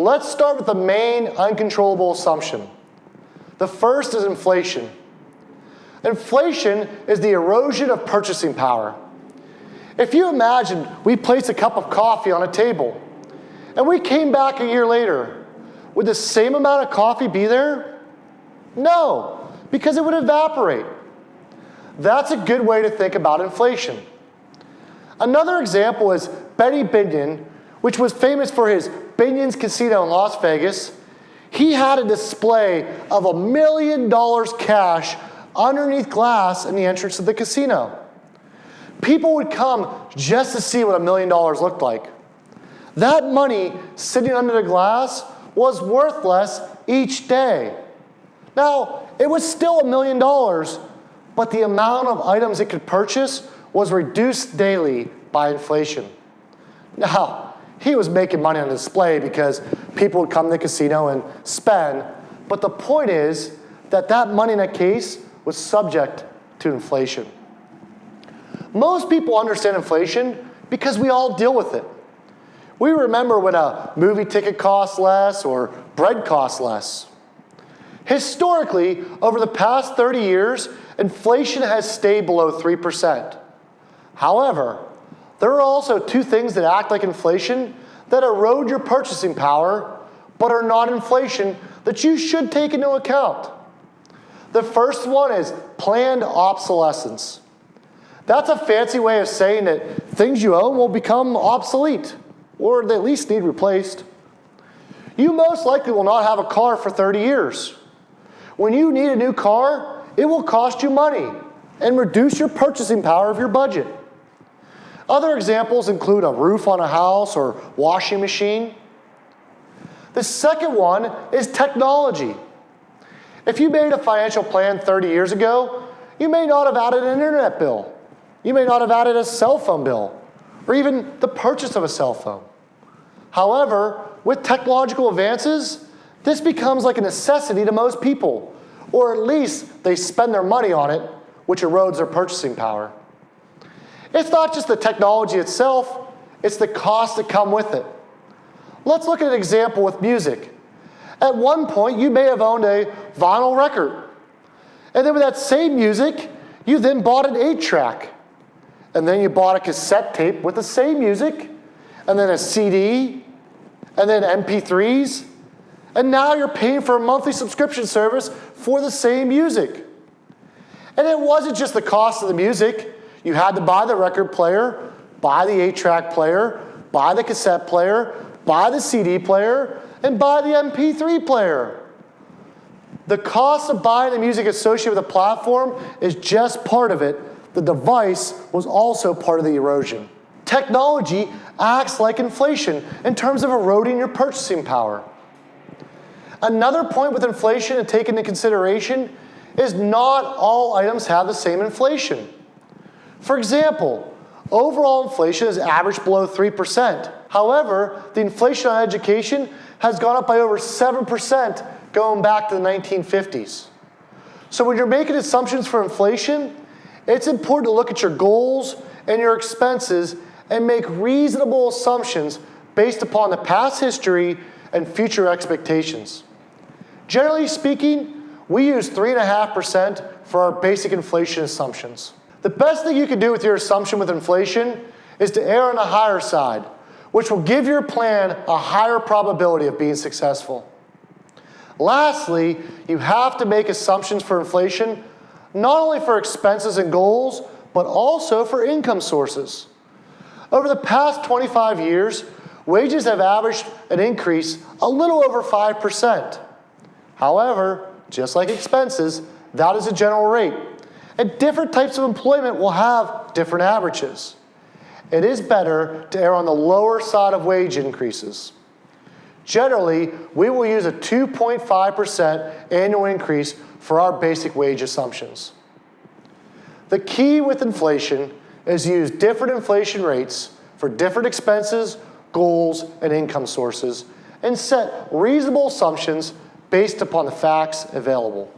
Let's start with the main uncontrollable assumption. The first is inflation. Inflation is the erosion of purchasing power. If you imagine we placed a cup of coffee on a table, and we came back a year later, would the same amount of coffee be there? No, because it would evaporate. That's a good way to think about inflation. Another example is Benny Binion, which was famous for his Binion's Casino in Las Vegas. He had a display of $1 million cash underneath glass in the entrance of the casino. People would come just to see what $1 million looked like. That money sitting under the glass was worth less each day. Now, it was still $1 million, but the amount of items it could purchase was reduced daily by inflation. Now, he was making money on display because people would come to the casino and spend, but the point is that that money in that case was subject to inflation. Most people understand inflation because we all deal with it. We remember when a movie ticket costs less or bread costs less. Historically, over the past 30 years, inflation has stayed below 3%. However, there are also two things that act like inflation that erode your purchasing power, but are not inflation that you should take into account. The first one is planned obsolescence. That's a fancy way of saying that things you own will become obsolete, or they at least need replaced. You most likely will not have a car for 30 years. When you need a new car, it will cost you money and reduce your purchasing power of your budget. Other examples include a roof on a house or washing machine. The second one is technology. If you made a financial plan 30 years ago, you may not have added an internet bill. You may not have added a cell phone bill, or even the purchase of a cell phone. However, with technological advances, this becomes like a necessity to most people, or at least they spend their money on it, which erodes their purchasing power. It's not just the technology itself, it's the costs that come with it. Let's look at an example with music. At one point, you may have owned a vinyl record. And then with that same music, you then bought an 8-track. And then you bought a cassette tape with the same music, and then a CD, and then MP3s. And now you're paying for a monthly subscription service for the same music. And it wasn't just the cost of the music. You had to buy the record player, buy the 8-track player, buy the cassette player, buy the CD player, and buy the MP3 player. The cost of buying the music associated with the platform is just part of it. The device was also part of the erosion. Technology acts like inflation in terms of eroding your purchasing power. Another point with inflation to take into consideration is not all items have the same inflation. For example, overall inflation is averaged below 3%. However, the inflation on education has gone up by over 7% going back to the 1950s. So when you're making assumptions for inflation, it's important to look at your goals and your expenses and make reasonable assumptions based upon the past history and future expectations. Generally speaking, we use 3.5% for our basic inflation assumptions. The best thing you can do with your assumption with inflation is to err on the higher side, which will give your plan a higher probability of being successful. Lastly, you have to make assumptions for inflation not only for expenses and goals, but also for income sources. Over the past 25 years, wages have averaged an increase a little over 5%. However, just like expenses, that is a general rate. And different types of employment will have different averages. It is better to err on the lower side of wage increases. Generally, we will use a 2.5% annual increase for our basic wage assumptions. The key with inflation is to use different inflation rates for different expenses, goals, and income sources, and set reasonable assumptions based upon the facts available.